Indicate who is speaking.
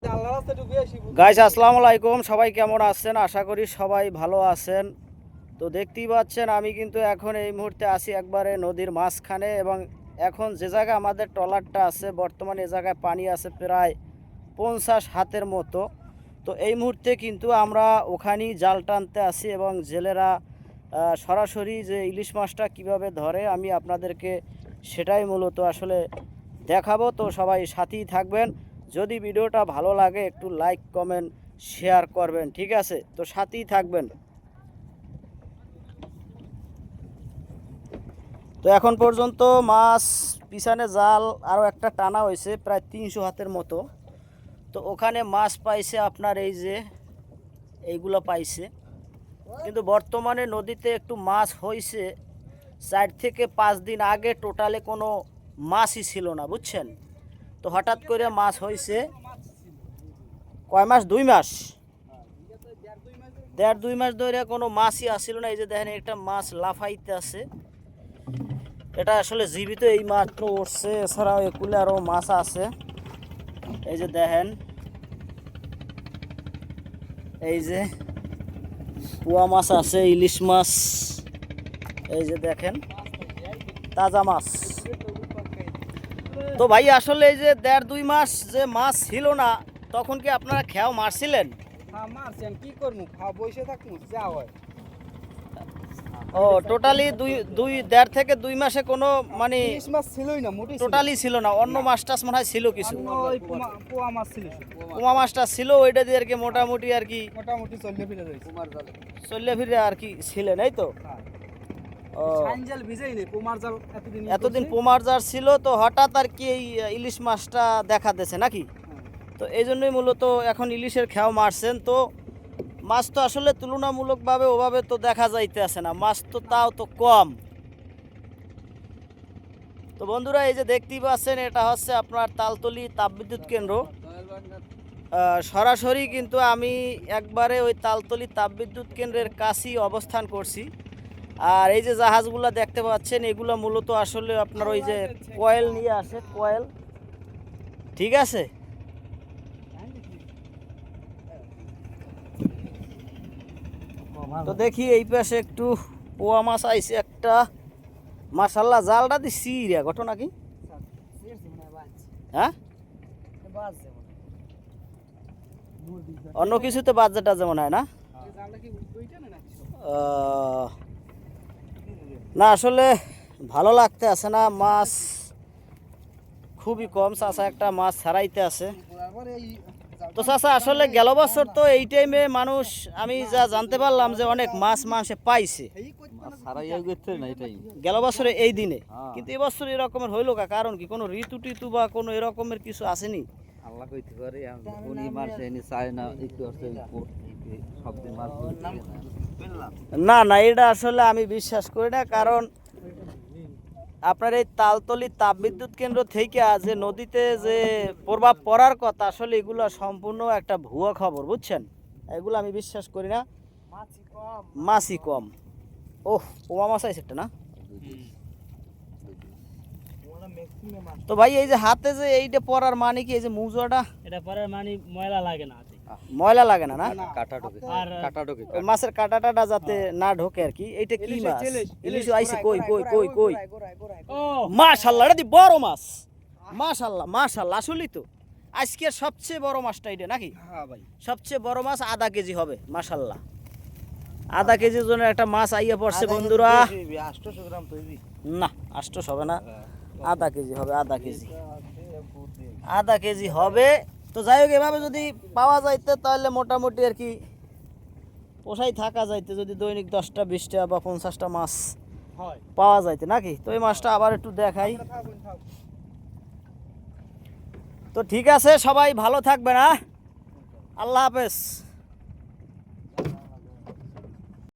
Speaker 1: Guys আসসালামু আলাইকুম, সবাই কেমন আছেন? আশা করি সবাই ভালো আছেন। তো দেখতেই পাচ্ছেন আমি কিন্তু এখন এই মুহূর্তে আছি একবারে নদীর মাঝখানে, এবং এখন যে জায়গায় আমাদের ট্রলারটা আছে বর্তমানে এ জায়গায় পানি আছে প্রায় 50 হাতের মতো। তো এই মুহূর্তে কিন্তু আমরা ওখানেই জাল টানতে আসি, এবং জেলেরা সরাসরি যে ইলিশ মাছটা কিভাবে ধরে আমি আপনাদেরকে সেটাই মূলত আসলে দেখাবো। তো সবাই সাথেই থাকবেন। যদি ভিডিওটা ভালো লাগে একটু লাইক কমেন্ট শেয়ার করবেন, ঠিক আছে? তো সাথেই থাকবেন। তো এখন পর্যন্ত মাছ পিছনে জাল আরও একটা টানা হয়েছে প্রায় 300 হাতের মতো। তো ওখানে মাছ পাইছে আপনার এই যে এইগুলো পাইছে, কিন্তু বর্তমানে নদীতে একটু মাছ হয়েছে 4 থেকে 5 দিন আগে টোটালে কোনো মাছই ছিল না, বুঝছেন? তো হঠাৎ করে মাছ হয়েছে। কয় মাস? 2 মাস, 1.5-2 মাস ধরে কোনো মাছই আসছিল না। এই যে দেখেন একটা মাছ লাফাইতে আছে, এটা আসলে জীবিত এই মাত্র উঠছে। এছাড়াও একুলে আরও মাছ আছে। এই যে দেখেন, এই যে পোয়া মাছ আছে, ইলিশ মাছ, এই যে দেখেন তাজা মাছ। তো ভাই আসলে এই যে 1.5-2 মাস যে মাছ ছিল না, তখন কি আপনারা খেয়াও মারছিলেন?
Speaker 2: হ্যাঁ মারছেন, কি করবো, বসে থাকবো যা হয়।
Speaker 1: ও টোটালি 1.5 থেকে 2 মাসে কোনো মানে
Speaker 2: ইলিশ মাছ ছিলই না, মোটেই
Speaker 1: টোটালি ছিল না। অন্য মাছ টাছ মনে হয় ছিল কিছু,
Speaker 2: ওই পোয়া মাছ ছিল,
Speaker 1: পোয়া মাছটা ছিল, ওইটা দিয়ে আর কি মোটামুটি আর কি
Speaker 2: মোটামুটি চললে ফিরে রয়েছে।
Speaker 1: চললে ফিরে আর কি ছিলেন, এই তো। ও
Speaker 2: সাইনজাল ভিজেই নেই, পোমার জাল
Speaker 1: এতদিন পোমার জার ছিল, তো হঠাৎ আর কি এই ইলিশ মাছটা দেখা দিয়েছে নাকি? তো এই জন্যই মূলত এখন ইলিশের খেয়াও মারছেন। তো মাছ তো আসলে তুলনামূলকভাবে ওভাবে তো দেখা যাইতে আছে না, মাছ তো তাও তো কম। তো বন্ধুরা এই যে দেখতেই পাচ্ছেন, এটা হচ্ছে আপনার তালতলি তাপবিদ্যুৎ কেন্দ্র। সরাসরি কিন্তু আমি একবারে ওই তালতলি তাপবিদ্যুৎ কেন্দ্রের কাছেই অবস্থান করছি। আর এই যে জাহাজগুলো দেখতে পাচ্ছেন, এগুলো মূলত আসলে আপনার ওই যে কয়েল নিয়ে আসে, কয়েল, ঠিক আছে? তো দেখি এই পাশে একটু পোয়া মাছ আইছে একটা, মাশাল্লাহ। জালটা দিচ্ছি রে, ঘটনা কি? হ্যাঁ, অন্য কিছুতে বাজেটটা যেমন হয় না। না আসলে ভালো লাগতে আছে না, মাছ খুবই কম। চাষা একটা মাছ ছাড়াইতে আছে। তো চাষা আসলে গেল বছর তো এই টাইমে মানুষ, আমি যা জানতে পারলাম যে অনেক মাছ মানুষে পাইছে গেল বছরে এই দিনে, কিন্তু এবছর এরকমের হইল কা? কারণ কি কোনো ঋতু টিতু বা কোনো এরকমের কিছু আসেনি? না না, এটা আসলে আমি বিশ্বাস করি না। কারণ আপনার এই তালতলি তাপবিদ্যুৎ কেন্দ্র থেকে যে নদীতে যে প্রভাব পড়ার কথা, আসলে এগুলো সম্পূর্ণ একটা ভুয়া খবর, বুঝছেন? এগুলো আমি বিশ্বাস করি না। মাছই কম। ওহ, পোমা মাছ আছে একটা না। তো ভাই এই যে হাতে যে এইটা পরার মানে কি? এই যে মুজোটা,
Speaker 3: এটা পরার মানে ময়লা লাগে না,
Speaker 1: ময়লা লাগে না? না, মাছের কাঁটাটা যাতে না ঢোকে আর কি। এইটা কি মাছ? ইলিশ আইছে? কই কই কই কই, মাশাআল্লাহ, এটা দি বড় মাছ। মাশাআল্লাহ মাশাআল্লাহ, আসলেই তো আজকের সবচেয়ে বড় মাছটা এটা নাকি?
Speaker 2: হ্যাঁ ভাই,
Speaker 1: সবচেয়ে বড় মাছ, আধা কেজি হবে। মাশাআল্লাহ, আধা কেজির জন্য একটা মাছ আইয়া পড়ছে বন্ধুরা।
Speaker 2: 800 গ্রাম তৈরি
Speaker 1: না, 800 হবে না, আধা কেজি হবে, আধা কেজি, আধা কেজি হবে। তো যাই হোক, এভাবে যদি পাওয়া যাইতে তাহলে মোটামুটি আর কি পোষাই থাকা যাইতে, যদি দৈনিক 10টা 20টা বা 50টা মাছ পাওয়া যাইতে নাকি? তো এই মাছটা আবার একটু দেখাই। তো ঠিক আছে, সবাই ভালো থাকবে না, আল্লাহ হাফেজ।